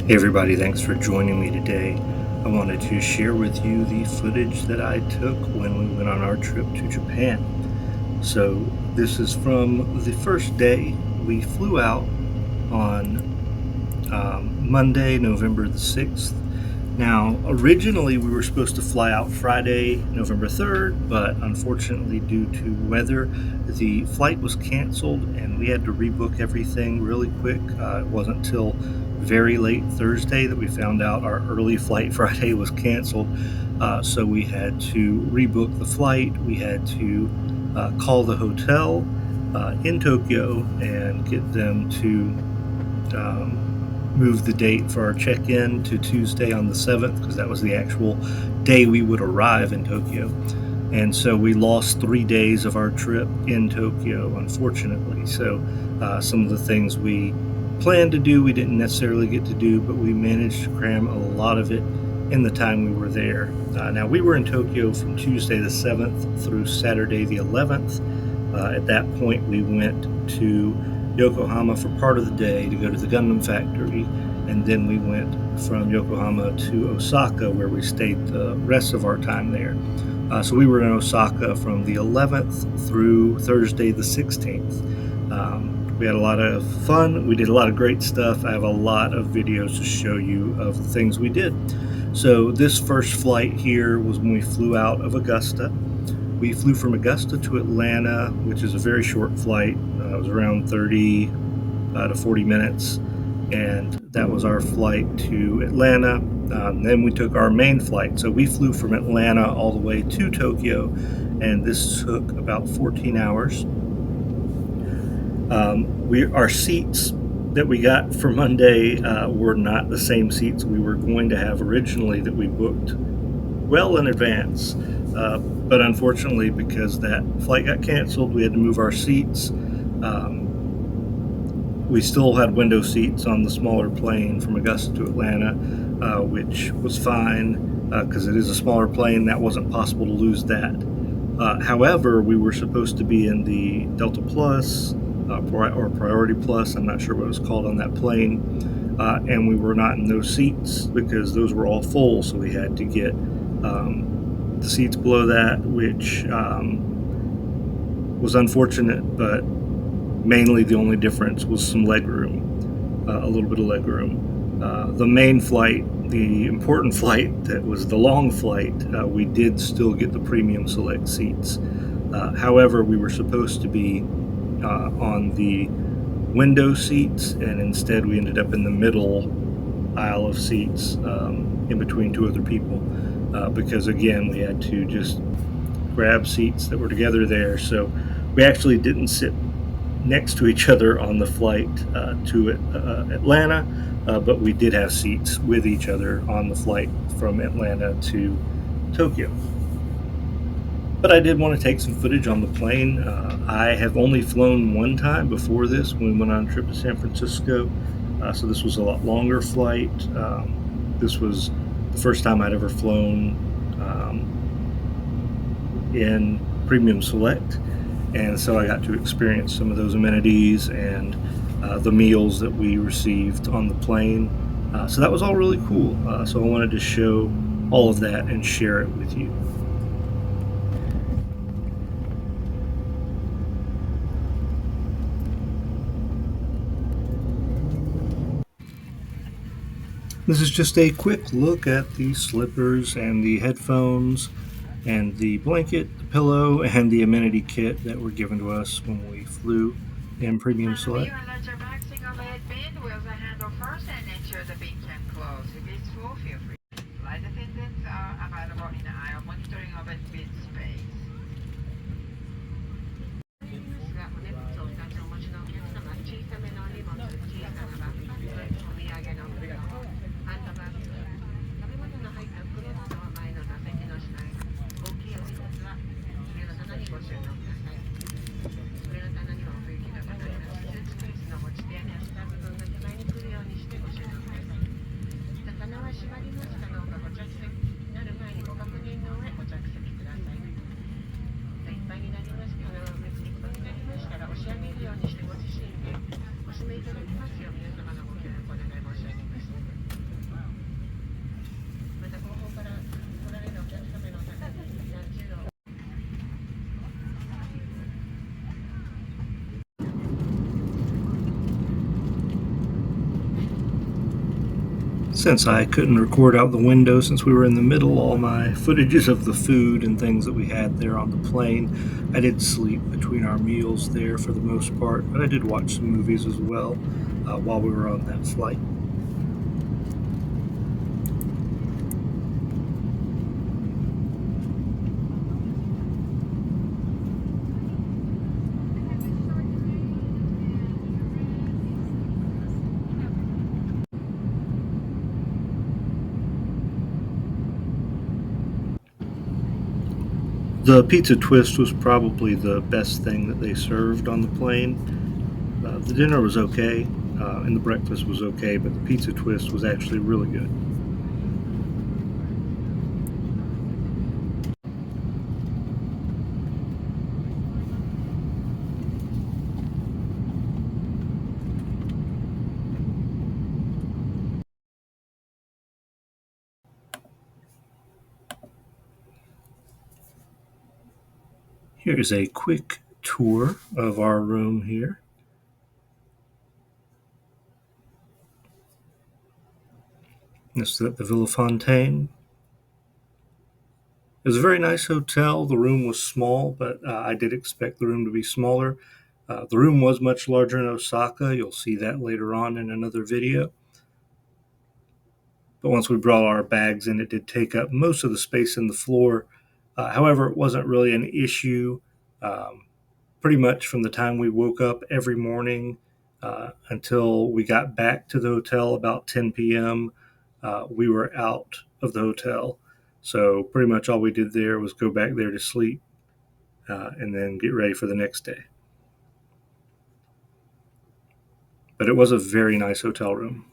Hey everybody, thanks for joining me today. I wanted to share with you the footage that I took when we went on our trip to Japan. So this is from the first day. We flew out on Monday, November the 6th. Now, originally we were supposed to fly out Friday, November 3rd, but unfortunately due to weather, the flight was canceled and we had to rebook everything really quick. It wasn't until very late Thursday that we found out our early flight Friday was canceled. So we had to rebook the flight. We had to call the hotel in Tokyo and get them to move the date for our check-in to Tuesday on the 7th, because that was the actual day we would arrive in Tokyo. And so we lost 3 days of our trip in Tokyo, unfortunately. So some of the things we planned to do, we didn't necessarily get to do, but we managed to cram a lot of it in the time we were there. Now, we were in Tokyo from Tuesday the 7th through Saturday the 11th. At that point, we went to Yokohama for part of the day to go to the Gundam factory, and then we went from Yokohama to Osaka, where we stayed the rest of our time there. So we were in Osaka from the 11th through Thursday the 16th. We had a lot of fun. We did a lot of great stuff. I have a lot of videos to show you of the things we did. So this first flight here was when we flew out of Augusta. We flew from Augusta to Atlanta, which is a very short flight. It was around 30 to 40 minutes, and that was our flight to Atlanta. Then we took our main flight. So we flew from Atlanta all the way to Tokyo, and this took about 14 hours. Our seats that we got for Monday were not the same seats we were going to have originally, that we booked well in advance. But unfortunately, because that flight got canceled, we had to move our seats. We still had window seats on the smaller plane from Augusta to Atlanta, which was fine because it is a smaller plane. That wasn't possible to lose that. However, we were supposed to be in the Delta Plus or Priority Plus. I'm not sure what it was called on that plane. And we were not in those seats because those were all full. So we had to get the seats below that, which was unfortunate, but mainly the only difference was some leg room, a little bit of leg room. The main flight, the important flight that was the long flight, we did still get the premium select seats. However, we were supposed to be on the window seats, and instead we ended up in the middle aisle of seats in between two other people. Because again, we had to just grab seats that were together there. So we actually didn't sit next to each other on the flight to Atlanta, but we did have seats with each other on the flight from Atlanta to Tokyo. But I did want to take some footage on the plane. I have only flown one time before this, when we went on a trip to San Francisco. So this was a lot longer flight. This was the first time I'd ever flown in Premium Select, and so I got to experience some of those amenities and the meals that we received on the plane. So that was all really cool. So I wanted to show all of that and share it with you. This is just a quick look at the slippers and the headphones and the blanket, the pillow, and the amenity kit that were given to us when we flew in Premium Select. Let your back single bed bin, wheels are handled first, and ensure the bin can close. If it's full, feel free. Flight attendants are available in the aisle monitoring over bin space. がお荷物を2つお持ちのお客様、小さめのお荷物、小さなバッグ、お土産の袋、ハンドバッグ、食べ物の入った袋などは前の座席の下へ。大きいお荷物は上の棚にご収納ください。上の棚には奥行きがございます。スーツケースの持ち手やネスタ部分が手前に来るようにしてご収納ください。棚は閉まりますかどうかご着席になる前にご確認の上ご着席ください。Since I couldn't record out the window since we were in the middle, all my footages of the food and things that we had there on the plane, I did sleep between our meals there for the most part, but I did watch some movies as well while we were on that flight. The pizza twist was probably the best thing that they served on the plane. The dinner was okay, and the breakfast was okay, but the pizza twist was actually really good. Here's a quick tour of our room here. This is at the Villa Fontaine. It was a very nice hotel. The room was small, but I did expect the room to be smaller. The room was much larger in Osaka. You'll see that later on in another video. But once we brought our bags in, it did take up most of the space in the floor. However, it wasn't really an issue. Um, Pretty much from the time we woke up every morning until we got back to the hotel about 10 p.m., we were out of the hotel. So pretty much all we did there was go back there to sleep and then get ready for the next day. But it was a very nice hotel room.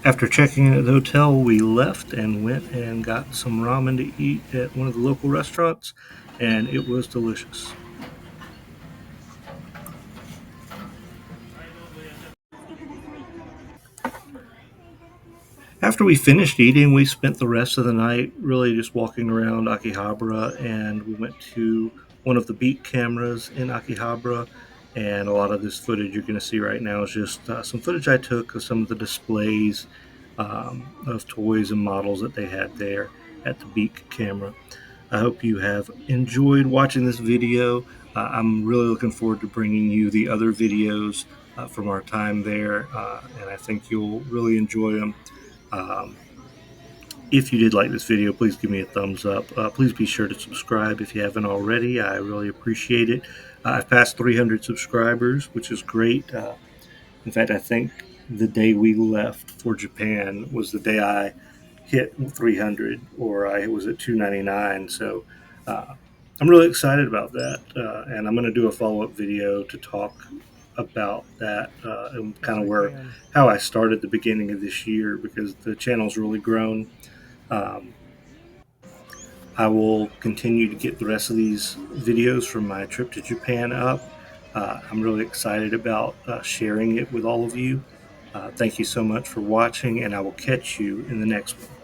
After checking in at the hotel, we left and went and got some ramen to eat at one of the local restaurants, and it was delicious. After we finished eating, we spent the rest of the night really just walking around Akihabara, and we went to one of the beat cameras in Akihabara. And a lot of this footage you're going to see right now is just some footage I took of some of the displays of toys and models that they had there at the beat camera. I hope you have enjoyed watching this video. I'm really looking forward to bringing you the other videos from our time there, and I think you'll really enjoy them. Um, if you did like this video, please give me a thumbs up. Please be sure to subscribe if you haven't already. I really appreciate it. I've passed 300 subscribers, which is great. In fact, I think the day we left for Japan was the day I hit 300, or I was at 299. So I'm really excited about that, and I'm going to do a follow-up video to talk about that and kind of where how I started the beginning of this year, because the channel's really grown. Um, I will continue to get the rest of these videos from my trip to Japan up. I'm really excited about sharing it with all of you. Thank you so much for watching, and I will catch you in the next one.